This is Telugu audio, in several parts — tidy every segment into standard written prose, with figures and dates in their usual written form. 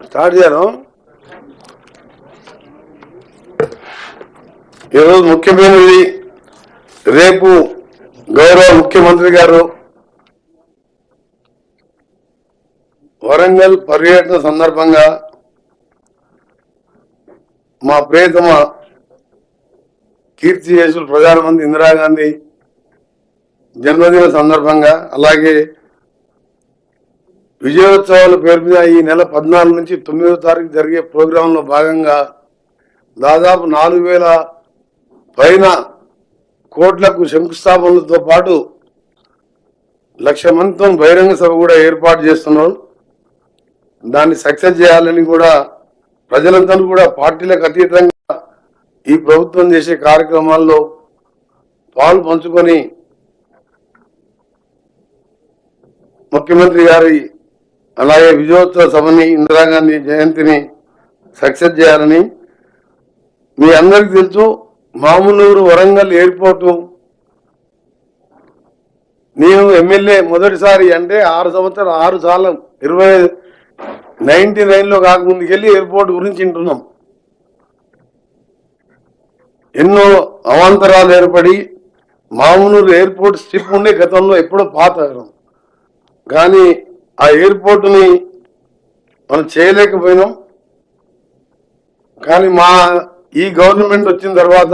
స్టార్ట్ చేయను. ఈరోజు ముఖ్యమైనది, రేపు గౌరవ ముఖ్యమంత్రి గారు వరంగల్ పర్యటన సందర్భంగా మా ప్రియతమ కీర్తిశేషులు ప్రధానమంత్రి ఇందిరాగాంధీ జన్మదిన సందర్భంగా, అలాగే విజయోత్సవాల పేరు మీద ఈ నెల 14 నుంచి 9వ తారీఖు జరిగే ప్రోగ్రాంలో భాగంగా దాదాపు 4,000 పైన కోట్లకు శంకుస్థాపనలతో పాటు 1,00,000 మందితో బహిరంగ సభ కూడా ఏర్పాటు చేస్తున్నాం. దాన్ని సక్సెస్ చేయాలని కూడా ప్రజలందరూ కూడా పార్టీలకు అతీతంగా ఈ ప్రభుత్వం చేసే కార్యక్రమాల్లో పాలు పంచుకొని ముఖ్యమంత్రి గారి అలాగే విజయోత్సవ సభని, ఇందిరాగాంధీ జయంతిని సక్సెస్ చేయాలని. మీ అందరికీ తెలుసు, మామునూరు వరంగల్ ఎయిర్పోర్టు నేను ఎమ్మెల్యే మొదటిసారి అంటే 6 సంవత్సరాలు 6 సార్లు 99లో కాకముందుకెళ్ళి ఎయిర్పోర్ట్ గురించి వింటున్నాం. ఎన్నో అవాంతరాలు ఏర్పడి మామునూరు ఎయిర్పోర్ట్ స్ట్రిప్ ఉండే గతంలో ఎప్పుడో పాత, కానీ ఆ ఎయిర్పోర్టుని మనం చేయలేకపోయినాం. కానీ ఈ గవర్నమెంట్ వచ్చిన తర్వాత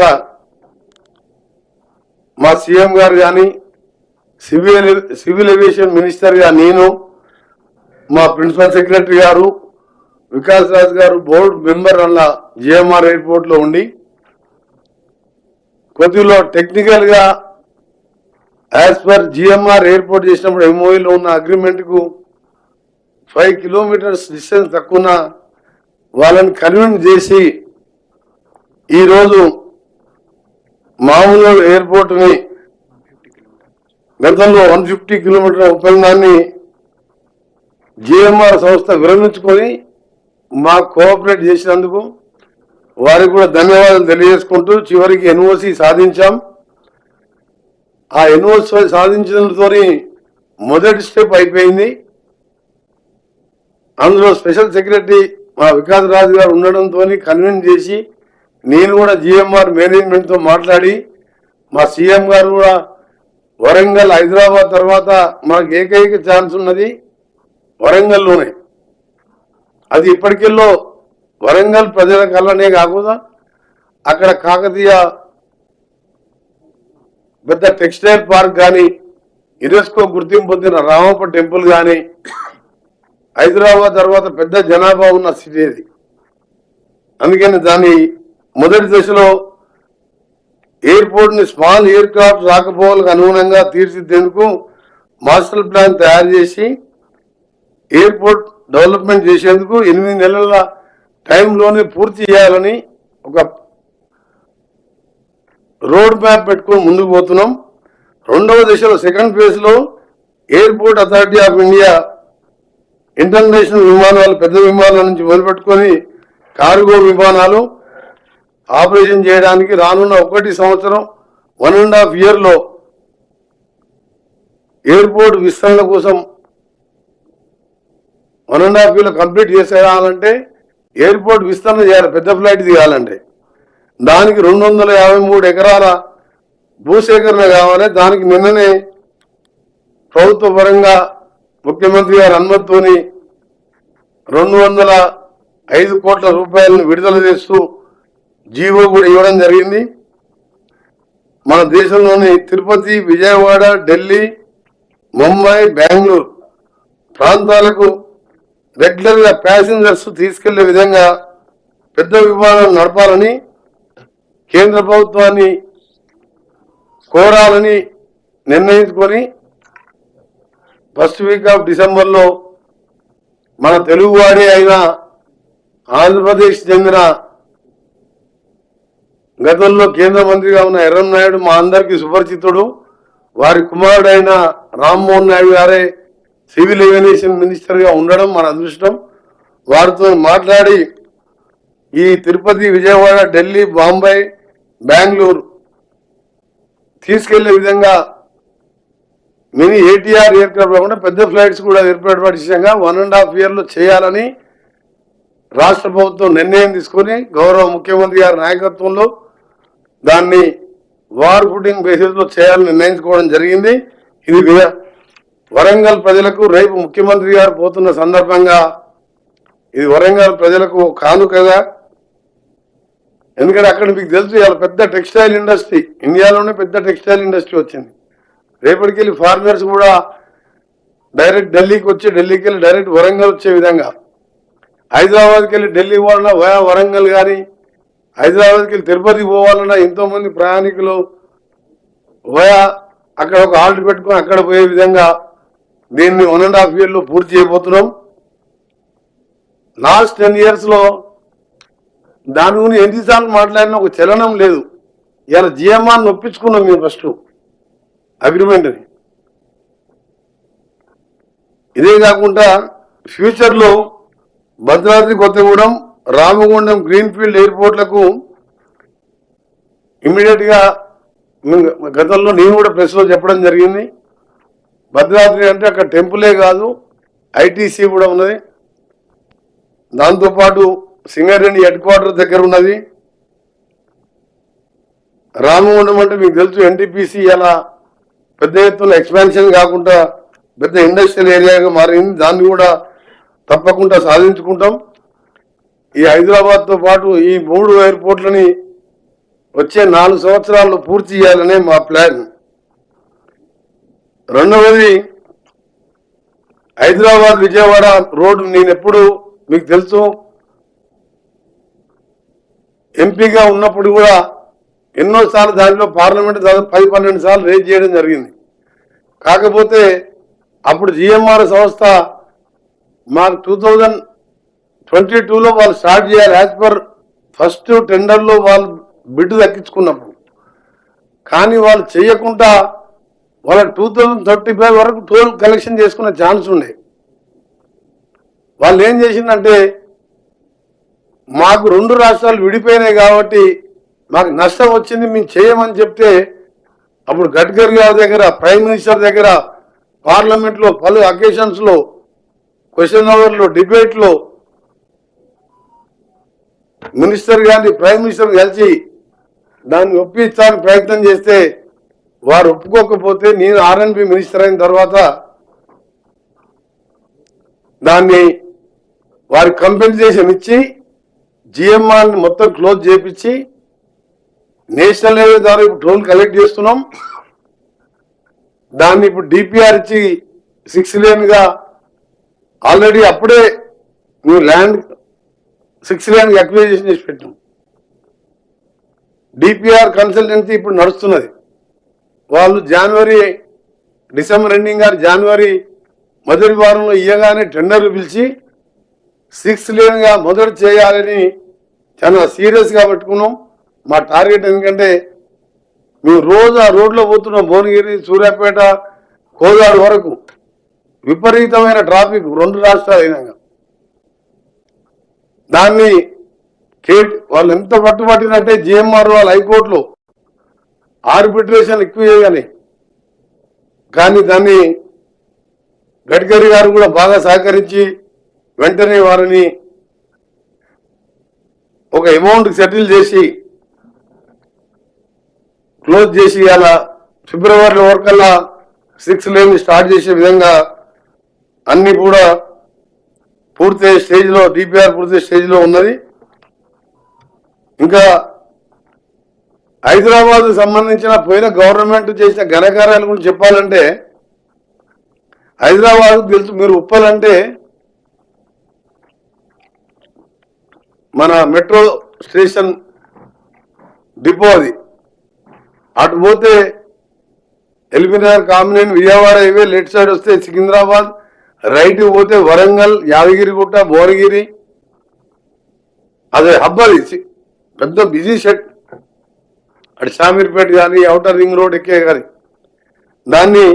మా సీఎం గారు కానీ, సివిల్ ఏవియేషన్ మినిస్టర్గా నేను, మా ప్రిన్సిపల్ సెక్రటరీ గారు, వికాస్ రాజ్ గారు బోర్డు మెంబర్ అలా జిఎంఆర్ ఎయిర్పోర్ట్లో ఉండి కొద్దిలో టెక్నికల్గా యాజ్ పర్ జిఎంఆర్ ఎయిర్పోర్ట్ చేసినప్పుడు ఎంఓఈలో ఉన్న అగ్రిమెంట్కు 5 కిలోమీటర్స్ డిస్టెన్స్ తక్కువ వాళ్ళని కన్విన్స్ చేసి ఈరోజు మామూలు ఎయిర్పోర్ట్ని గతంలో 150 కిలోమీటర్ల ఒప్పందాన్ని జిఎంఆర్ సంస్థ విరమించుకొని మాకు కోఆపరేట్ చేసినందుకు వారికి కూడా ధన్యవాదాలు తెలియజేసుకుంటూ చివరికి ఎన్ఓసి సాధించాం. ఆ ఎన్ఓసి సాధించడంతో మొదటి స్టెప్ అయిపోయింది. అందులో స్పెషల్ సెక్రటరీ మా వికాస్ రాజు గారు ఉండడంతో కన్విన్స్ చేసి నేను కూడా జిఎంఆర్ మేనేజ్మెంట్తో మాట్లాడి, మా సీఎం గారు కూడా వరంగల్ హైదరాబాద్ తర్వాత మనకు ఏకైక ఛాన్స్ ఉన్నది వరంగల్లోనే. అది ఇప్పటికెళ్ళో వరంగల్ ప్రజల కళ్ళనే కాకుండా అక్కడ కాకతీయ పెద్ద టెక్స్టైల్ పార్క్ కానీ, యునెస్కో గుర్తింపు పొందిన రామప్ప టెంపుల్ కానీ, హైదరాబాద్ తర్వాత పెద్ద జనాభా ఉన్న సిటీ అది. అందుకని దాని మొదటి దశలో ఎయిర్పోర్ట్ని స్మాల్ ఎయిర్ క్రాఫ్ట్ రాకపోకలకు అనుగుణంగా తీర్చిదిద్దేందుకు మాస్టర్ ప్లాన్ తయారు చేసి ఎయిర్పోర్ట్ డెవలప్మెంట్ చేసేందుకు 8 నెలల టైంలోనే పూర్తి చేయాలని ఒక రోడ్ మ్యాప్ పెట్టుకొని ముందుకు పోతున్నాం. రెండవ దశలో సెకండ్ ఫేజ్లో airport authority of India international విమానాలు, పెద్ద విమానాల నుంచి మొదలుపెట్టుకొని కార్గో విమానాలు ఆపరేషన్ చేయడానికి రానున్న 1 సంవత్సరం 1.5 ఇయర్లో ఎయిర్పోర్ట్ విస్తరణ కోసం 1.5 ఇయర్లో కంప్లీట్ చేసేయాలంటే ఎయిర్పోర్ట్ విస్తరణ చేయాలి. పెద్ద ఫ్లైట్ దిగాలంటే దానికి 253 ఎకరాల భూసేకరణ కావాలి. దానికి నిన్ననే ప్రభుత్వ పరంగా ముఖ్యమంత్రి గారి అనుమతితోని 205 కోట్ల రూపాయలను విడుదల చేస్తూ జీవో కూడా ఇవ్వడం జరిగింది. మన దేశంలోని తిరుపతి, విజయవాడ, ఢిల్లీ, ముంబై, బెంగళూరు ప్రాంతాలకు రెగ్యులర్గా ప్యాసింజర్స్ తీసుకెళ్లే విధంగా పెద్ద విమానాలు నడపాలని కేంద్ర ప్రభుత్వాన్ని కోరాలని నిర్ణయించుకొని ఫస్ట్ వీక్ ఆఫ్ డిసెంబర్లో మన తెలుగువాడే అయిన ఆంధ్రప్రదేశ్ చెందిన గతంలో కేంద్ర మంత్రిగా ఉన్న ఎర్రంనాయుడు మా అందరికీ సుపరిచితుడు, వారి కుమారుడైన రామ్మోహన్ నాయుడు గారే సివిల్ ఏవియేషన్ మినిస్టర్గా ఉండడం మన అదృష్టం. వారితో మాట్లాడి ఈ తిరుపతి, విజయవాడ, ఢిల్లీ, బాంబే, బెంగళూరు తీసుకెళ్లే విధంగా మినీ ఏటీఆర్ ఎయిర్క్రాఫ్ట్ కాకుండా పెద్ద ఫ్లైట్స్ కూడా ఏర్పాటు విషయంగా 1.5 yearలో చేయాలని రాష్ట్ర ప్రభుత్వం నిర్ణయం తీసుకుని గౌరవ ముఖ్యమంత్రి గారి నాయకత్వంలో దాన్ని వార్ ఫుటింగ్ బేసిస్ లో చేయాలని నిర్ణయించుకోవడం జరిగింది. ఇది వరంగల్ ప్రజలకు రేపు ముఖ్యమంత్రి గారు పోతున్న సందర్భంగా ఇది వరంగల్ ప్రజలకు కానుకగా, ఎందుకంటే అక్కడ మీకు తెలుసు ఇవాళ పెద్ద టెక్స్టైల్ ఇండస్ట్రీ, ఇండియాలోనే పెద్ద టెక్స్టైల్ ఇండస్ట్రీ వచ్చింది. రేపటికి వెళ్ళి ఫారినర్స్ కూడా డైరెక్ట్ ఢిల్లీకి వచ్చి, ఢిల్లీకి వెళ్ళి డైరెక్ట్ వరంగల్ వచ్చే విధంగా, హైదరాబాద్కి వెళ్ళి ఢిల్లీ పోవాలన్నా వయా వరంగల్ కానీ, హైదరాబాద్కి వెళ్ళి తిరుపతికి పోవాలన్నా ఎంతోమంది ప్రయాణికులు వయా అక్కడ ఒక హాల్ట్ పెట్టుకుని అక్కడ పోయే విధంగా దీన్ని 1.5 yearలో పూర్తి చేయబోతున్నాం. లాస్ట్ 10 yearsలో దాని గురించి ఎన్నిసార్లు మాట్లాడినా ఒక చలనం లేదు. ఇలా జిఎంఆర్ని ఒప్పించుకున్నాం మేము ఫస్ట్ అగ్రిమెంట్ని. ఇదే కాకుండా ఫ్యూచర్లో భద్రాద్రి కొత్తగూడెం, రామగుండం గ్రీన్ఫీల్డ్ ఎయిర్పోర్ట్లకు ఇమ్మీడియట్గా గతంలో నేను కూడా ప్రెస్లో చెప్పడం జరిగింది. భద్రాద్రి అంటే అక్కడ టెంపులే కాదు, ఐటీసీ కూడా ఉన్నది. దాంతోపాటు సింగరేణి హెడ్ క్వార్టర్ దగ్గర ఉన్నది. రామగుండం అంటే మీకు తెలుసు ఎన్టీపీసీ ఇలా పెద్ద ఎత్తున ఎక్స్పాన్షన్ కాకుండా పెద్ద ఇండస్ట్రియల్ ఏరియాగా మారింది. దాన్ని కూడా తప్పకుండా సాధించుకుంటాం. ఈ హైదరాబాద్తో పాటు ఈ 3 ఎయిర్పోర్ట్లని వచ్చే 4 సంవత్సరాల్లో పూర్తి చేయాలనే మా ప్లాన్. రెండవది హైదరాబాద్ విజయవాడ రోడ్డు, నేను ఎప్పుడు మీకు తెలుసు ఎంపీగా ఉన్నప్పుడు కూడా ఎన్నోసార్లు దాంట్లో పార్లమెంట్ దాదాపు 10-12 సార్లు రేజ్ చేయడం జరిగింది. కాకపోతే అప్పుడు జిఎంఆర్ సంస్థ మాకు 2022లో వాళ్ళు స్టార్ట్ చేయాలి యాజ్ పర్ ఫస్ట్ టెండర్లో వాళ్ళు బిడ్డు దక్కించుకున్నప్పుడు. కానీ వాళ్ళు చేయకుండా వాళ్ళ 2035 వరకు టోల్ కలెక్షన్ చేసుకునే ఛాన్స్ ఉండే. వాళ్ళు ఏం చేసిందంటే మాకు 2 రాష్ట్రాలు విడిపోయినాయి కాబట్టి మాకు నష్టం వచ్చింది, మేము చేయమని చెప్తే అప్పుడు గడ్కరీ గారి దగ్గర, ప్రైమ్ మినిస్టర్ దగ్గర, పార్లమెంట్లో పలు అకేషన్స్లో, క్వశ్చన్ అవర్లో, డిబేట్లో మినిస్టర్ గారిని, ప్రైమ్ మినిస్టర్ కలిసి దాన్ని ఒప్పించడానికి ప్రయత్నం చేస్తే వారు ఒప్పుకోకపోతే నేను ఆర్ఎన్బి మినిస్టర్ అయిన తర్వాత దాన్ని వారి కంపెన్సేషన్ ఇచ్చి జిఎంఆర్ని మొత్తం క్లోజ్ చేపించి నేషనల్ హైవే ద్వారా ఇప్పుడు టోల్ కలెక్ట్ చేస్తున్నాం. దాన్ని ఇప్పుడు డిపిఆర్ ఇచ్చి 6 లేన్గా ఆల్రెడీ అప్పుడే మేము ల్యాండ్ 6 లేన్ అక్విజిషన్ చేసి పెట్టాం. డిపిఆర్ కన్సల్టెన్సీ ఇప్పుడు నడుస్తున్నది. వాళ్ళు డిసెంబర్ ఎండింగ్ గారు జనవరి మొదటి వారంలో ఇయ్యగానే టెండర్లు పిలిచి 6 లేన్గా మొదటి చేయాలని చాలా సీరియస్గా పెట్టుకున్నాం. మా టార్గెట్ ఎందుకంటే మేము రోజు ఆ రోడ్లో పోతున్నాం, భువనగిరి, సూర్యాపేట, కోదాడు వరకు విపరీతమైన ట్రాఫిక్ 2 రాష్ట్రాలు అయినాక. దాన్ని వాళ్ళు ఎంత పట్టుబట్టినట్టే జిఎంఆర్ వాళ్ళు హైకోర్టులో ఆర్బిట్రేషన్ ఎక్కువ చేయాలి. కానీ దాన్ని గడ్కరీ గారు కూడా బాగా సహకరించి వెంటనే వారిని ఒక అమౌంట్ సెటిల్ చేసి క్లోజ్ చేసి అలా ఫిబ్రవరి వరకల్లా 6 లేన్ స్టార్ట్ చేసే విధంగా అన్ని కూడా పూర్తి స్టేజ్లో, డిపిఆర్ పూర్తి స్టేజ్లో ఉన్నది. ఇంకా హైదరాబాద్ సంబంధించిన పోయిన గవర్నమెంట్ చేసిన ఘనకార్యాల గురించి చెప్పాలంటే హైదరాబాద్ తెలుసు, మీరు ఉప్పల్ అంటే మన మెట్రో స్టేషన్ డిపో, అది అటు పోతే LB Nagar, Kamineni, Vijayawada highway left side వస్తే సికింద్రాబాద్, రైట్ పోతే వరంగల్, యాదగిరిగుట్ట, భువనగిరి, అదే హబ్. అది పెద్ద బిజీ షెడ్. అటు షామీర్పేట కానీ ఔటర్ రింగ్ రోడ్ ఎక్కే కానీ దాన్ని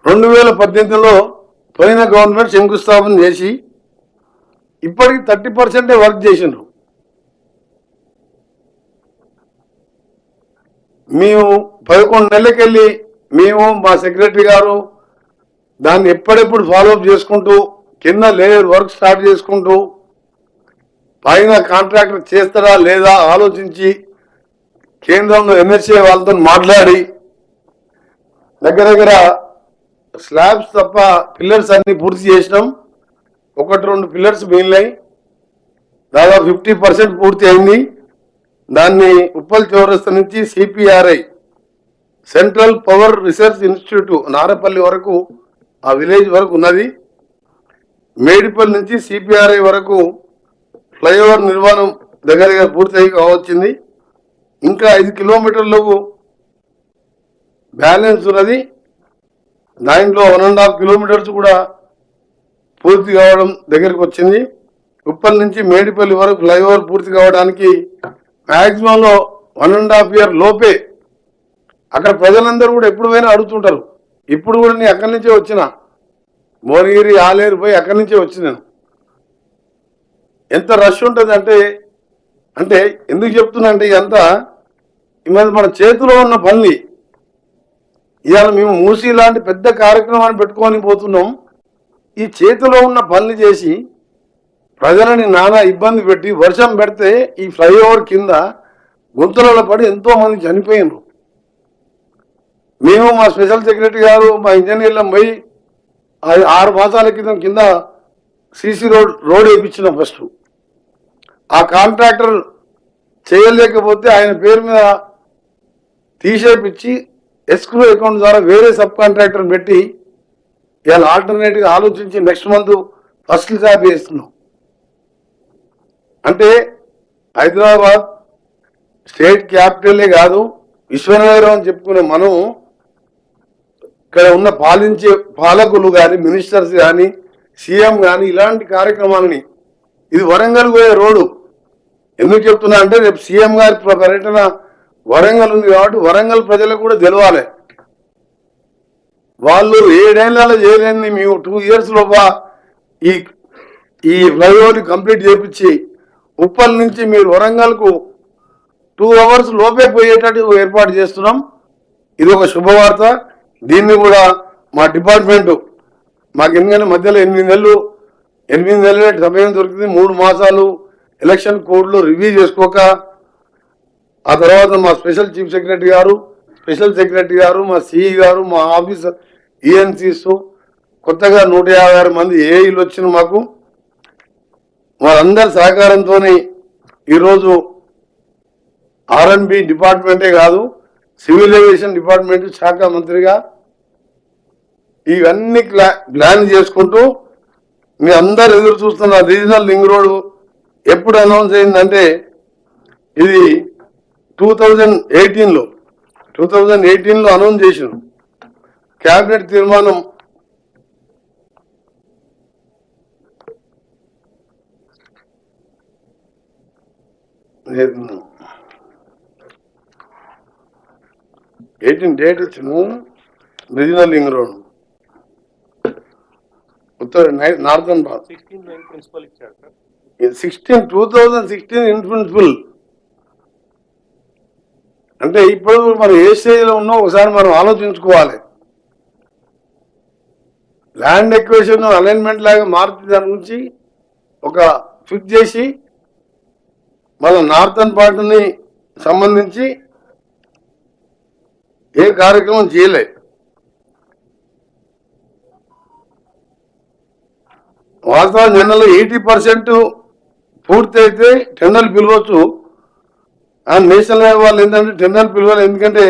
2018లో పోయిన గవర్నమెంట్ శంకుస్థాపన చేసి ఇప్పటికి 30% వర్క్ చేసిండ్రు. మేము 11 నెలలకెళ్ళి మేము, మా సెక్రటరీ గారు, దాన్ని ఎప్పుడెప్పుడు ఫాలోఅప్ చేసుకుంటూ కింద లేయర్ వర్క్ స్టార్ట్ చేసుకుంటూ పైన కాంట్రాక్టర్ చేస్తారా లేదా ఆలోచించి కేంద్రంలో ఎన్ఎస్ఏ వాళ్ళతో మాట్లాడి దగ్గర స్లాబ్స్ తప్ప పిల్లర్స్ అన్ని పూర్తి చేసినాం. 1-2 పిల్లర్స్ మిగిలినాయి. దాదాపు 50% పూర్తి అయింది. దాన్ని ఉప్పల్ చౌరస్తా నుంచి CPRI central power research institute Narapally వరకు ఆ విలేజ్ వరకు ఉన్నది. మేడిపల్లి నుంచి సిపిఆర్ఐ వరకు ఫ్లైఓవర్ నిర్మాణం దగ్గర పూర్తి కావచ్చింది. ఇంకా 5 కిలోమీటర్లకు బ్యాలెన్స్ ఉన్నది. దాంట్లో 1.5 కిలోమీటర్స్ కూడా పూర్తి కావడం దగ్గరికి వచ్చింది. ఉప్పల్ నుంచి మేడిపల్లి వరకు ఫ్లైఓవర్ పూర్తి కావడానికి మ్యాక్సిమంలో 1.5 ఇయర్ లోపే. అక్కడ ప్రజలందరూ కూడా ఎప్పుడు పోయినా అడుగుతుంటారు. ఇప్పుడు కూడా నేను అక్కడి నుంచే వచ్చిన, భువనగిరి ఆలేరు పోయి అక్కడి నుంచే వచ్చినాను. ఎంత రష్ ఉంటుంది అంటే ఎందుకు చెప్తున్నా అంటే ఇదంతా మన చేతిలో ఉన్న పని. ఇవాళ మేము మూసీ లాంటి పెద్ద కార్యక్రమాన్ని పెట్టుకొని పోతున్నాం. ఈ చేతిలో ఉన్న పనులు చేసి ప్రజలని నానా ఇబ్బంది పెట్టి వర్షం పెడితే ఈ ఫ్లైఓవర్ కింద గుంతలలో పడి ఎంతో మంది చనిపోయినారు. మేము మా స్పెషల్ సెక్రటరీ గారు మా ఇంజనీర్లం పోయి 6 మాసాల క్రితం కింద సీసీ రోడ్ వేయించినాం. ఫస్ట్ ఆ కాంట్రాక్టర్ చేయలేకపోతే ఆయన పేరు మీద తీసేపించి ఎస్క్రూ అకౌంట్ ద్వారా వేరే సబ్ కాంట్రాక్టర్ పెట్టి ఇవాళ ఆల్టర్నేట్గా ఆలోచించి నెక్స్ట్ మంత్ ఫస్ట్ జాబ్ చేస్తున్నాం. అంటే హైదరాబాద్ స్టేట్ క్యాపిటలే కాదు, విశ్వనగరం అని చెప్పుకునే మనం ఇక్కడ ఉన్న పాలించే పాలకులు కానీ మినిస్టర్స్ కానీ సీఎం కానీ ఇలాంటి కార్యక్రమాలని, ఇది వరంగల్ పోయే రోడ్డు. ఎందుకు చెప్తున్నా అంటే రేపు సీఎం గారి పర్యటన వరంగల్ ఉంది కాబట్టి వరంగల్ ప్రజలకు కూడా తెలవాలి. వాళ్ళు 7 ఏళ్ళలో చేయలేని మేము 2 ఇయర్స్ లోప ఈ ఫ్లైఓవర్ని కంప్లీట్ చేయించి ఉప్పల్ నుంచి మీరు వరంగల్కు 2 అవర్స్ లోపే పోయేటట్టు ఏర్పాటు చేస్తున్నాం. ఇది ఒక శుభవార్త. దీన్ని కూడా మా డిపార్ట్మెంటు మాకు ఎందుకంటే మధ్యలో 8 నెలలు సమయం దొరికింది. 3 మాసాలు ఎలక్షన్ కోడ్లో రివ్యూ చేసుకోక ఆ తర్వాత మా స్పెషల్ చీఫ్ సెక్రటరీ గారు, స్పెషల్ సెక్రటరీ గారు, మా సిఈ గారు, మా ఆఫీసర్ ఈఎన్సీస్, కొత్తగా 156 మంది ఏఈలు వచ్చిన మాకు వారందరి సహకారంతో ఈరోజు ఆర్ఎండ్బి డిపార్ట్మెంటే కాదు సివిల్ ఏవియేషన్ డిపార్ట్మెంట్ శాఖ మంత్రిగా ఇవన్నీ ప్లాన్ చేసుకుంటూ మీ అందరు ఎదురు చూస్తున్న రీజనల్ లింక్ రోడ్ ఎప్పుడు అనౌన్స్ అయిందంటే ఇది 2018లో అనౌన్స్ చేసిన క్యాబినెట్ తీర్మానం డేట్ ఇచ్చిన రీజనల్ లింక్ రోడ్ ఉత్తర నార్థన్ 2016 ఇన్ ప్రిన్సిపల్. అంటే ఇప్పుడు మనం ఏ స్టేజ్లో ఉన్నా ఒకసారి మనం ఆలోచించుకోవాలి. ల్యాండ్ ఎక్వేషన్ అలైన్మెంట్ లాగా మారుతి దాని నుంచి ఒక ఫిక్స్ చేసి మన నార్థన్ పార్ట్ని సంబంధించి ఏ కార్యక్రమం చేయలే. వాస్తవం జనరల్ 80% పూర్తి అయితే టెండర్లు పిలవచ్చు. నేషనల్ హైవే వాళ్ళు ఏంటంటే టెండర్లు పిలవాలి. ఎందుకంటే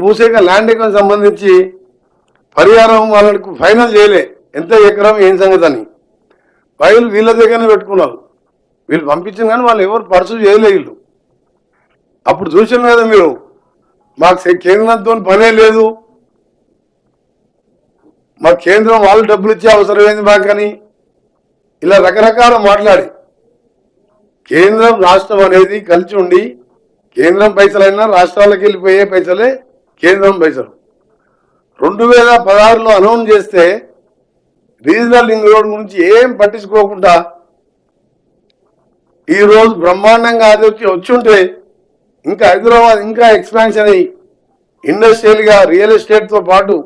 భూసేక ల్యాండ్ ఎకరం సంబంధించి పరిహారం వాళ్ళకు ఫైనల్ చేయలే, ఎంత ఎకరం ఏం సంగతి అని. ఫైల్ వీళ్ళ దగ్గరనే పెట్టుకున్నారు. వీళ్ళు పంపించిన కానీ వాళ్ళు ఎవరు పర్సూ చేయలే. వీళ్ళు అప్పుడు చూసాను కదా మీరు, మాకు కేంద్రంతో పనే లేదు, మా కేంద్రం వాళ్ళు డబ్బులు ఇచ్చే అవసరం ఏంది మాకని ఇలా రకరకాల మాట్లాడి కేంద్రం రాష్ట్రం అనేది కలిసి ఉండి కేంద్రం పైసలైనా రాష్ట్రాలకు వెళ్ళిపోయే పైసలే కేంద్రం పైసలు. 2016లో అనౌన్స్ చేస్తే రీజనల్ లింక్ రోడ్ గురించి ఏం పట్టించుకోకుండా ఈరోజు బ్రహ్మాండంగా అది వచ్చి ఉంటే ఇంకా హైదరాబాద్ ఇంకా ఎక్స్పాన్షన్ అయ్యి ఇండస్ట్రియల్గా రియల్ ఎస్టేట్తో పాటు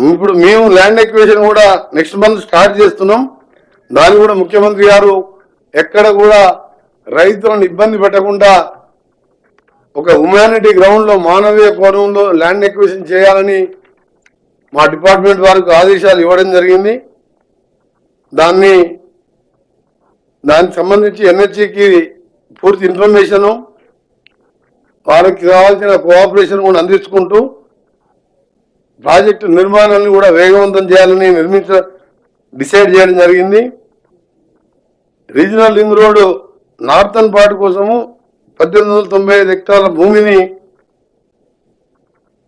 ఇప్పుడు మేము ల్యాండ్ ఎక్విజిషన్ కూడా నెక్స్ట్ మంత్ స్టార్ట్ చేస్తున్నాం. దాన్ని కూడా ముఖ్యమంత్రి గారు ఎక్కడ కూడా రైతులను ఇబ్బంది పెట్టకుండా ఒక హ్యుమానిటీ గ్రౌండ్ లో మానవీయ కోణంలో ల్యాండ్ ఎక్విజిషన్ చేయాలని మా డిపార్ట్మెంట్ వారికి ఆదేశాలు ఇవ్వడం జరిగింది. దానికి సంబంధించి ఎన్హెచ్కి పూర్తి ఇన్ఫర్మేషన్ వారికి కావాల్సిన కోఆపరేషన్ కూడా అందించుకుంటూ ప్రాజెక్టు నిర్మాణాన్ని కూడా వేగవంతం చేయాలని డిసైడ్ చేయడం జరిగింది. Regional ring road northern part కోసము 1895 హెక్టార్ల భూమిని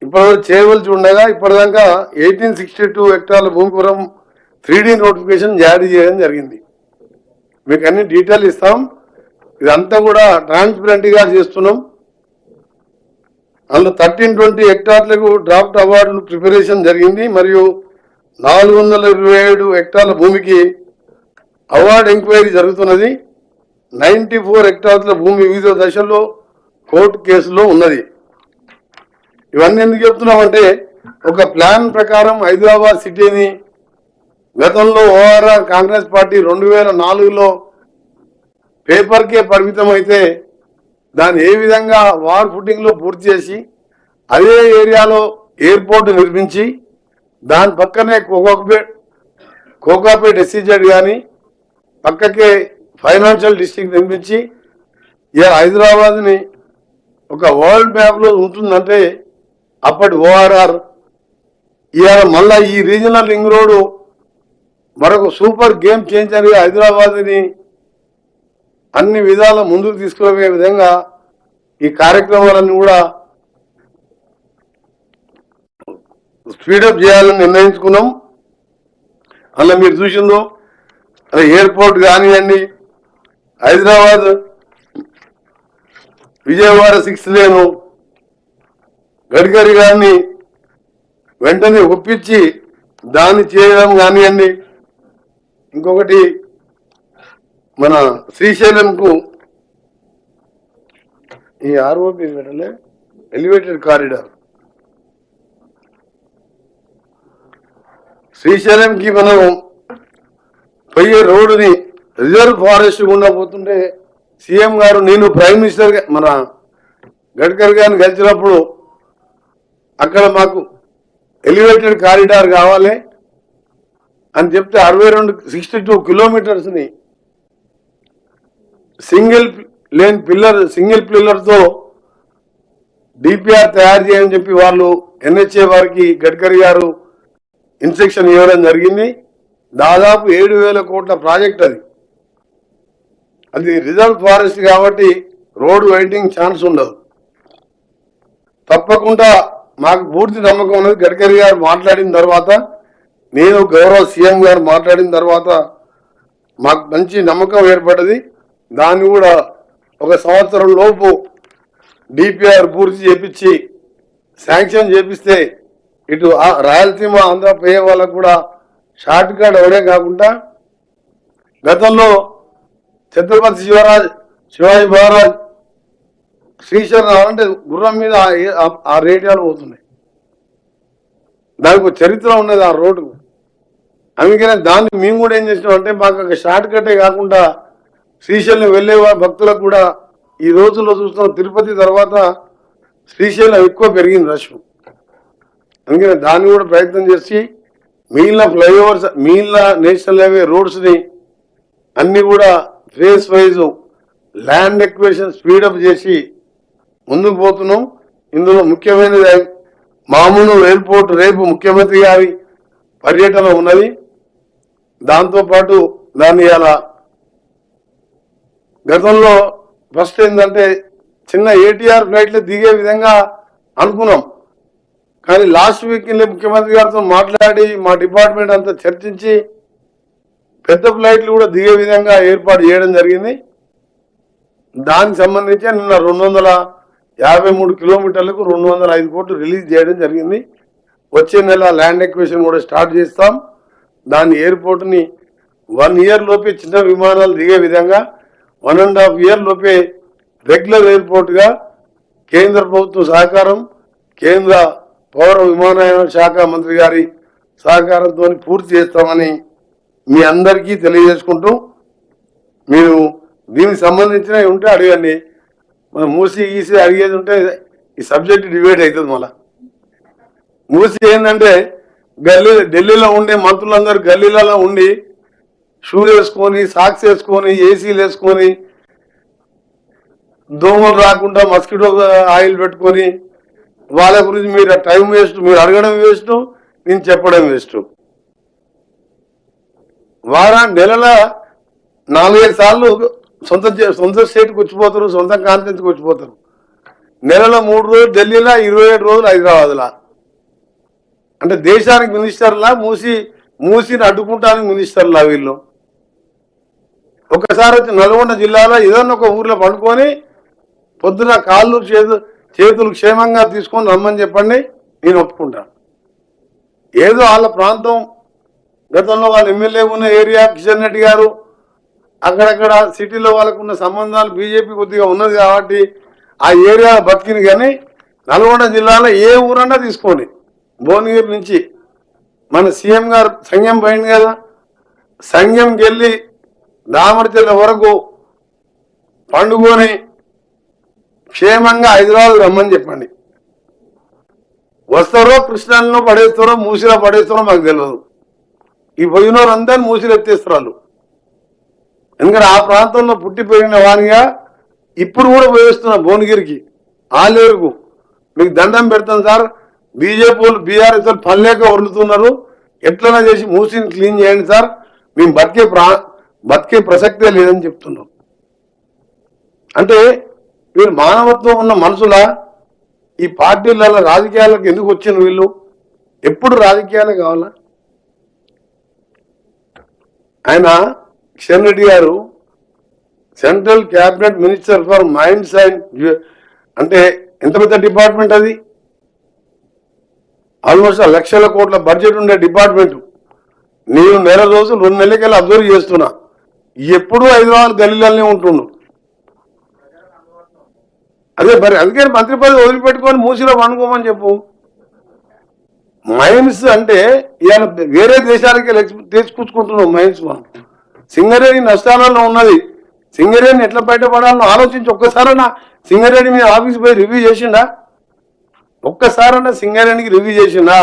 ఇప్పటివరకు చేయవలసి ఉండగా ఇప్పటిదాకా 1862 హెక్టార్ల భూమి కోసం 3D నోటిఫికేషన్ జారీ చేయడం జరిగింది. మీకు అన్ని డీటెయిల్ ఇస్తాం. ఇదంతా కూడా ట్రాన్స్పరెంట్ గా చేస్తున్నాం. అందులో 1320 హెక్టార్లకు డ్రాఫ్ట్ అవార్డు ప్రిపరేషన్ జరిగింది. మరియు 427 హెక్టార్ల భూమికి అవార్డు ఎంక్వైరీ జరుగుతున్నది. 94 హెక్టార్ల భూమి వివిధ దశల్లో కోర్టు కేసులో ఉన్నది. ఇవన్నీ ఎందుకు చెప్తున్నామంటే ఒక ప్లాన్ ప్రకారం హైదరాబాద్ సిటీని గతంలో ఓఆర్ఆర్ కాంగ్రెస్ పార్టీ 2004లో పేపర్కే పరిమితం అయితే దాన్ని ఏ విధంగా వార్ ఫుటింగ్ లో పూర్తి చేసి అదే ఏరియాలో ఎయిర్పోర్ట్ నిర్మించి దాని పక్కనే కోకాపేట్ ఎస్సీజెడ్ కానీ పక్కకే ఫైనాన్షియల్ డిస్ట్రిక్ట్ నిర్మించి ఇలా హైదరాబాద్ని ఒక వరల్డ్ మ్యాప్లో ఉంటుందంటే అప్పటి ఓఆర్ఆర్ ఇవాళ మళ్ళా ఈ రీజనల్ రింగ్ రోడ్డు మరొక సూపర్ గేమ్ చేంజర్గా హైదరాబాద్ని అన్ని విధాల ముందుకు తీసుకునే విధంగా ఈ కార్యక్రమాలను కూడా స్పీడప్ చేయాలని నిర్ణయించుకున్నాం. అలా మీరు చూసిందో అలా ఎయిర్పోర్ట్ కానివ్వండి, హైదరాబాద్ విజయవాడ 6th లేను గడ్కరీ గారిని వెంటనే ఒప్పించి దాన్ని చేయడం కానివ్వండి. ఇంకొకటి మన శ్రీశైలంకు ఈ ఆర్ఓపి ఎలివేటెడ్ కారిడార్ శ్రీశైలంకి మనం పోయే రోడ్డుని రిజర్వ్ ఫారెస్ట్ గుండా పోతుంటే సీఎం గారు నేను ప్రైమ్ మినిస్టర్ మన గడ్కరీ గారిని కలిసినప్పుడు అక్కడ మాకు ఎలివేటెడ్ కారిడార్ కావాలి అని చెప్తే 62 కిలోమీటర్స్ని సింగిల్ పిల్లర్తో డిపిఆర్ తయారు చేయని చెప్పి వాళ్ళు ఎన్హెచ్ఏ వారికి గడ్కరీ గారు ఇన్స్ట్రక్షన్ ఇవ్వడం జరిగింది. దాదాపు 7,000 కోట్ల ప్రాజెక్ట్ అది రిజర్వ్ ఫారెస్ట్ కాబట్టి రోడ్ వెయిటింగ్ ఛాన్స్ ఉండదు. తప్పకుండా మాకు పూర్తి నమ్మకం ఉన్నది. గడ్కరీ గారు మాట్లాడిన తర్వాత, నేను గౌరవ సీఎం గారు మాట్లాడిన తర్వాత మాకు మంచి నమ్మకం ఏర్పడ్డది. దాన్ని కూడా 1 సంవత్సరం లోపు డిపిఆర్ పూర్తి చేపించి శాంక్షన్ చేపిస్తే ఇటు రాయలసీమ ఆంధ్ర పోయే వాళ్ళకు కూడా షార్ట్ కట్ అవడే కాకుండా గతంలో ఛత్రపతి శివాజీ మహారాజ్ శ్రీశైలం అంటే గుర్రం మీద ఆ రేడియాలు పోతున్నాయి. దానికి ఒక చరిత్ర ఉన్నది ఆ రోడ్డుకు. అందుకనే దాన్ని మేము కూడా ఏం చేసినాం అంటే మాకు షార్ట్ కట్టే కాకుండా శ్రీశైలం వెళ్ళే భక్తులకు కూడా ఈ రోజుల్లో చూస్తున్న తిరుపతి తర్వాత శ్రీశైలం ఎక్కువ పెరిగింది రష్. అందుకని దాన్ని కూడా ప్రయత్నం చేసి మిగిలిన ఫ్లైఓవర్స్, మిగిలిన నేషనల్ హైవే రోడ్స్ని అన్ని కూడా phase wise land acquisition speed up చేసి ముందుకు పోతున్నాం. ఇందులో ముఖ్యమైనది మామూలు ఎయిర్పోర్ట్ రేపు ముఖ్యమంత్రి గారి పర్యటన ఉన్నది. దాంతోపాటు దాన్ని ఇలా గతంలో ఫస్ట్ ఏంటంటే చిన్న ఏటీఆర్ ఫ్లైట్లు దిగే విధంగా అనుకున్నాం. కానీ లాస్ట్ వీక్ ముఖ్యమంత్రి గారితో మాట్లాడి మా డిపార్ట్మెంట్ అంతా చర్చించి పెద్ద ఫ్లైట్లు కూడా దిగే విధంగా ఏర్పాటు చేయడం జరిగింది. దానికి సంబంధించి నిన్న 253 కిలోమీటర్లకు 205 కోట్లు రిలీజ్ చేయడం జరిగింది. వచ్చే నెల ల్యాండ్ ఎక్విజిషన్ కూడా స్టార్ట్ చేస్తాం. దాని ఎయిర్పోర్ట్ని 1 ఇయర్ లోపే చిన్న విమానాలు దిగే విధంగా 1.5 ఇయర్ లోపే రెగ్యులర్ ఎయిర్పోర్ట్గా కేంద్ర ప్రభుత్వం సహకారం, కేంద్ర పౌర విమానయాన శాఖ మంత్రి గారి సహకారంతో పూర్తి చేస్తామని మీ అందరికీ తెలియజేసుకుంటూ, మీరు దీనికి సంబంధించిన ఉంటే అడగండి. మనం మూసి గీసి అడిగేది ఉంటే ఈ సబ్జెక్ట్ డిబేట్ అవుతుంది. మళ్ళా మూసి ఏంటంటే ఢిల్లీలో ఉండే మంత్రులందరూ గల్లీలలో ఉండి షూలు వేసుకొని, సాక్స్ వేసుకొని, ఏసీలు వేసుకొని, దోమలు రాకుండా మస్కిటో ఆయిల్ పెట్టుకొని, వాళ్ళ గురించి మీరు టైం వేస్ట్, మీరు అడగడం వేస్ట్, నేను చెప్పడం వేస్ట్. నెలల 4-5 సార్లు సొంత స్టేట్కి వచ్చిపోతారు, సొంత కాన్ఫరెన్స్కి వచ్చిపోతారు. నెలలో 3 రోజులు ఢిల్లీలో, 27 రోజులు హైదరాబాద్లో. అంటే దేశానికి మినిస్టర్లా, మూసిని అడ్డుకుంటానికి మినిస్టర్లా వీళ్ళు. ఒక్కసారి వచ్చి నల్గొండ జిల్లాలో ఏదన్నా ఒక ఊర్లో పండుకొని పొద్దున కాళ్ళు చేతులు క్షేమంగా తీసుకొని రమ్మని చెప్పండి, నేను ఒప్పుకుంటాను. ఏదో వాళ్ళ ప్రాంతం, గతంలో వాళ్ళ ఎమ్మెల్యే ఉన్న ఏరియా కిషన్ రెడ్డి గారు అక్కడక్కడ సిటీలో వాళ్ళకున్న సంబంధాలు బీజేపీ కొద్దిగా ఉన్నది కాబట్టి ఆ ఏరియా బతికింది. కానీ నల్గొండ జిల్లాలో ఏ ఊరన్నా తీసుకోండి, భువనగిరి నుంచి మన సీఎం గారు సంఘం పోయింది కదా, సంఘంకి వెళ్ళి దామరచెల్ల వరకు పండుకొని క్షేమంగా హైదరాబాద్ రమ్మని చెప్పండి. వస్తారో కృష్ణాలో పడేస్తారో మూసిలో పడేస్తారో మాకు తెలియదు. ఈ పోయినోరందరినీ మూసిలో ఎత్తేస్తారు. ఎందుకంటే ఆ ప్రాంతంలో పుట్టి పెరిగిన వానిగా ఇప్పుడు కూడా పోయిస్తున్నా భువనగిరికి, ఆలేరుకు. మీకు దండం పెడతాను సార్. బీజేపీ వాళ్ళు, బీఆర్ఎస్ వాళ్ళు పనిలేక వరులుతున్నారు. ఎట్లన్నా చేసి మూసిని క్లీన్ చేయండి సార్, మేము బతికే ప్రసక్తే లేదని చెప్తున్నాం. అంటే వీళ్ళు మానవత్వం ఉన్న మనుషులా? ఈ పార్టీలలో రాజకీయాలకు ఎందుకు వచ్చిన వీళ్ళు? ఎప్పుడు రాజకీయాలే కావాలా? ఆయన కిషన్ రెడ్డి గారు central cabinet minister for minds and, అంటే ఎంత పెద్ద డిపార్ట్మెంట్ అది, ఆల్మోస్ట్ 1 లక్షల కోట్ల బడ్జెట్ ఉండే డిపార్ట్మెంట్. నేను 2 నెలలకెళ్ళి అబ్జర్వ్ చేస్తున్నా, ఎప్పుడూ హైదరాబాద్ గల్లీలనే ఉంటుండు. అదే మరి అందుకని మంత్రి పదవి వదిలిపెట్టుకొని మూసిలో పండుకోమని చెప్పు. మైన్స్ అంటే ఇవాళ వేరే దేశాలకి తీసుకొచ్చుకుంటున్నాం మైన్స్. మనం సింగరేణి నష్టాలలో ఉన్నది. సింగరేణి ఎట్లా బయటపడాలో ఆలోచించి ఒక్కసారన్నా సింగరేణి మీద ఆఫీస్ పోయి రివ్యూ చేసిండా? ఒక్కసారన్నా సింగరేణికి రివ్యూ చేసిండా?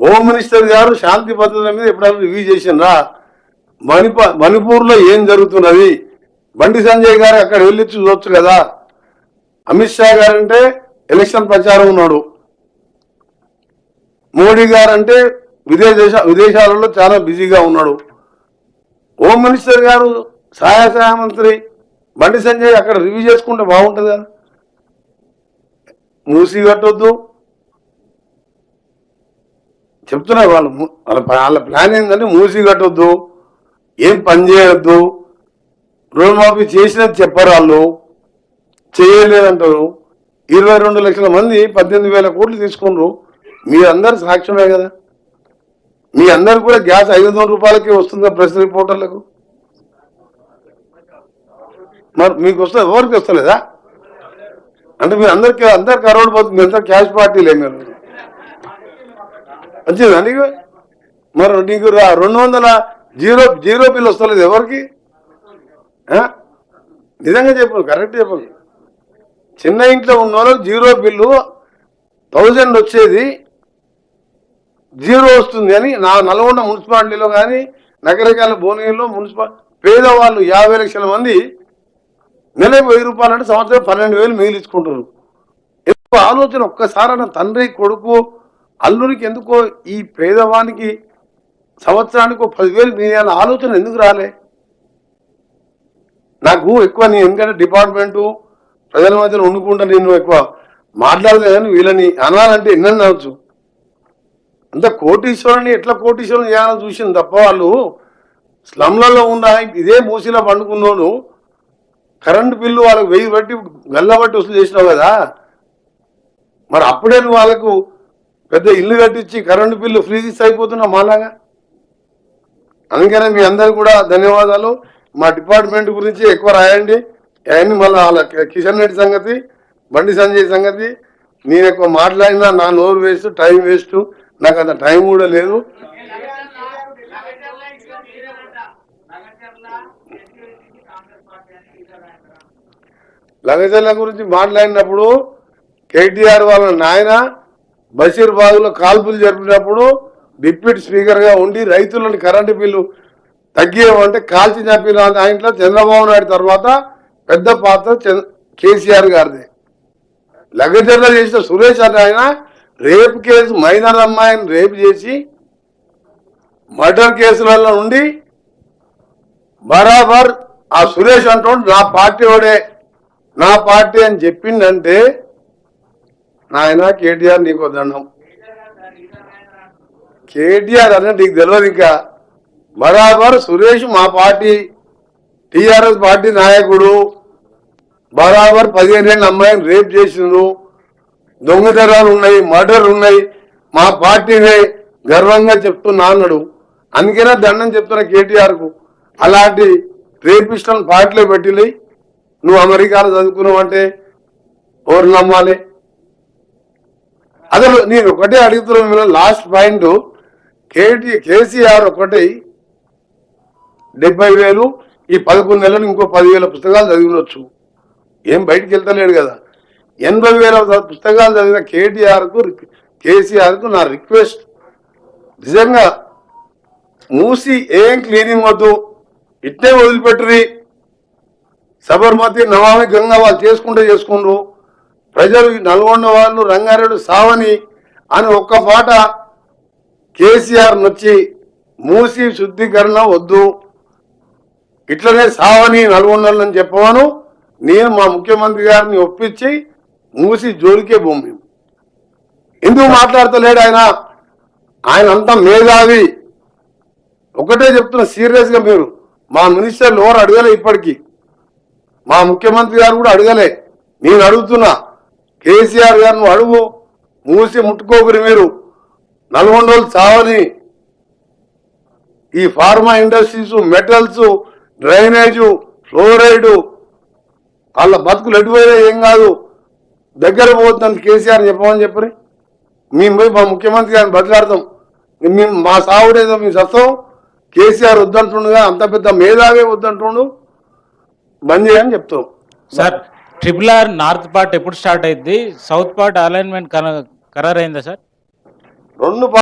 హోమ్ మినిస్టర్ గారు శాంతి భద్రతల మీద ఎప్పుడైనా రివ్యూ చేసిందా? మణిపూర్లో ఏం జరుగుతున్నది? బండి సంజయ్ గారు అక్కడ వెళ్ళి చూడొచ్చు కదా. అమిత్ షా గారంటే ఎలక్షన్ ప్రచారం ఉన్నాడు, మోడీ గారంటే విదేశాలలో చాలా బిజీగా ఉన్నాడు. హోమ్ మినిస్టర్ గారు, సహాయ మంత్రి బండి సంజయ్ అక్కడ రివ్యూ చేసుకుంటే బాగుంటుంది కదా. మూసి కట్టొద్దు చెప్తున్నారు వాళ్ళు. వాళ్ళ ప్లాన్ ఏంటంటే మూసి కట్టొద్దు, ఏం పని చేయొద్దు, రుణమాఫీ చేసినది చెప్పరు, వాళ్ళు చేయలేదంటారు. 22 లక్షల మంది 18,000 కోట్లు తీసుకున్నారు. మీరందరూ సాక్ష్యమే కదా. మీ అందరు కూడా గ్యాస్ 500 రూపాయలకి వస్తుందా ప్రెస్ రిపోర్టర్లకు? మరి మీకు వస్తుంది, ఎవరికి వస్తలేదా? అంటే మీరు అందరు కరోడ్ పోతుంది, ఎంత క్యాష్ పార్టీలే మీరు వచ్చిందా నీకు? మరి నీకు 200 జీరో బిల్ వస్తలేదు ఎవరికి? నిజంగా చెప్పు, కరెక్ట్ చెప్పు. చిన్న ఇంట్లో ఉన్న వాళ్ళకి 0 బిల్లు 1000 వచ్చేది 0 వస్తుంది అని నా నల్గొండ మున్సిపాలిటీలో కానీ నగరకాల భువనగిరిలో పేదవాళ్ళు 50 లక్షల మంది నెలకు 1000 రూపాయలు అంటే సంవత్సరం 12,000 మిగిలించుకుంటారు. ఎందుకు ఆలోచన ఒక్కసారి తండ్రి కొడుకు అల్లునికి ఎందుకో ఈ పేదవానికి సంవత్సరానికి 10,000 మిగిలిన ఆలోచన ఎందుకు రాలే? నాకు ఎక్కువ నేను ఎందుకంటే డిపార్ట్మెంటు ప్రజల మధ్యలో వండుకుంటా, నేను ఎక్కువ మాట్లాడలేదు. కానీ వీళ్ళని అనాలంటే ఎన్నని అనవచ్చు. అంత కోటీశ్వరుని ఎట్లా కోటీశ్వరుని చేయాలని చూసింది తప్ప వాళ్ళు స్లమ్లలో ఉన్న ఇదే మూసిలో పండుకున్నోడు కరెంటు బిల్లు వాళ్ళకి 1000 బట్టి గల్లబట్టి వసూలు చేసినావు కదా. మరి అప్పుడే నువ్వు వాళ్ళకు పెద్ద ఇల్లు కట్టించి కరెంటు బిల్లు ఫ్రీ తీసి అయిపోతున్నావు మాలాగా. అందుకనే మీ అందరు కూడా ధన్యవాదాలు. మా డిపార్ట్మెంట్ గురించి ఎక్కువ రాయండి. అవన్నీ మళ్ళీ వాళ్ళ కిషన్ రెడ్డి సంగతి, బండి సంజయ్ సంగతి నేను ఎక్కువ మాట్లాడినా నా నోరు వేస్ట్, టైం వేస్ట్. నాకు అంత టైం కూడా లేదు. లగచర్ల గురించి మాట్లాడినప్పుడు కేటీఆర్ వాళ్ళ నాయన బషీర్బాగ్ లో కాల్పులు జరిపినప్పుడు డిప్యూటీ స్పీకర్ గా ఉండి రైతులను కరెంటు బిల్లు తగ్గియమంటే కాల్చి చంపిన దాంట్లో చంద్రబాబు నాయుడు తర్వాత పెద్ద పాత్ర కేసీఆర్ గారిది. లగచర్ల చేసిన సురేష్ అనే ఆయన రేపు కేసు మైనర్ అమ్మాయిని రేపు చేసి మర్డర్ కేసులలో నుండి బరాబర్ ఆ సురేష్ అంటుండు నా పార్టీ వాడే, నా పార్టీ అని చెప్పిందంటే నాయన కేటీఆర్ నీకు దండం. కేటీఆర్ అన్న నీకు తెలియదు. ఇంకా బరాబర్ సురేష్ మా పార్టీ టీఆర్ఎస్ పార్టీ నాయకుడు, బరాబర్ 15 ఏళ్ళ అమ్మాయిని రేప్ చేసిండ్రు, దొంగతనాలు ఉన్నాయి, మర్డర్ ఉన్నాయి, మా పార్టీనే గర్వంగా చెప్తున్నా అన్నాడు. అందుకనే దండం చెప్తున్నా కేటీఆర్ కు. అలాంటి రేపిస్టులను పార్టీలో పెట్టి నువ్వు అమెరికాలో చదువుకున్నావు అంటే ఎవరు నమ్మాలి? అసలు నేను ఒకటే అడుగుతున్నా, లాస్ట్ పాయింట్ కేసీఆర్ ఒకటి 70,000 ఈ 11 నెలలు ఇంకో 10,000 పుస్తకాలు చదివినొచ్చు, ఏం బయటికి వెళ్తలేడు కదా. 80,000 పుస్తకాలు చదివిన కేసీఆర్ కు నా రిక్వెస్ట్, నిజంగా మూసి ఏం క్లీనింగ్ వద్దు, ఇట్టే వదిలిపెట్టురి. సబర్మతి నమామి గంగా వాళ్ళు చేసుకుండ్రు. ప్రజలు నల్గొండ వాళ్ళు రంగారెడ్డి సావని అని ఒక్క పాట కేసీఆర్ నొచ్చి మూసి శుద్ధీకరణ వద్దు, ఇట్లనే సావని నల్గొండలని చెప్పవను నేను మా ముఖ్యమంత్రి గారిని ఒప్పించి మూసి జోలికే భూమి. ఎందుకు మాట్లాడతలేడు ఆయన? ఆయన అంతా మేధావి. ఒకటే చెప్తున్నా సీరియస్ గా, మీరు మా మినిస్టర్లు ఎవరు అడగలే, ఇప్పటికీ మా ముఖ్యమంత్రి గారు కూడా అడగలే. నేను అడుగుతున్నా కేసీఆర్ గారు, నువ్వు అడుగు, మూసి ముట్టుకోకురి మీరు. నల్గొండలు చావని ఈ pharma industries, metals, drainage, fluoride, వాళ్ళ బతుకులు ఎటువైనా ఏం కాదు, దగ్గర పోతుందని కేసీఆర్ చెప్పమని చెప్పని మేము పోయి మా ముఖ్యమంత్రి గారిని బదిలాడతాం. మేము మా సావుడేదో మేము సత్వం, కేసీఆర్ వద్దంటుండగా అంత పెద్ద మేధావే వద్దంటుండు, బంద్ చేయని చెప్తాం. సార్ RRR నార్త్ పార్ట్ ఎప్పుడు స్టార్ట్ అయింది? సౌత్ పార్ట్ అలైన్మెంట్ ఖరారైందా సార్? రెండు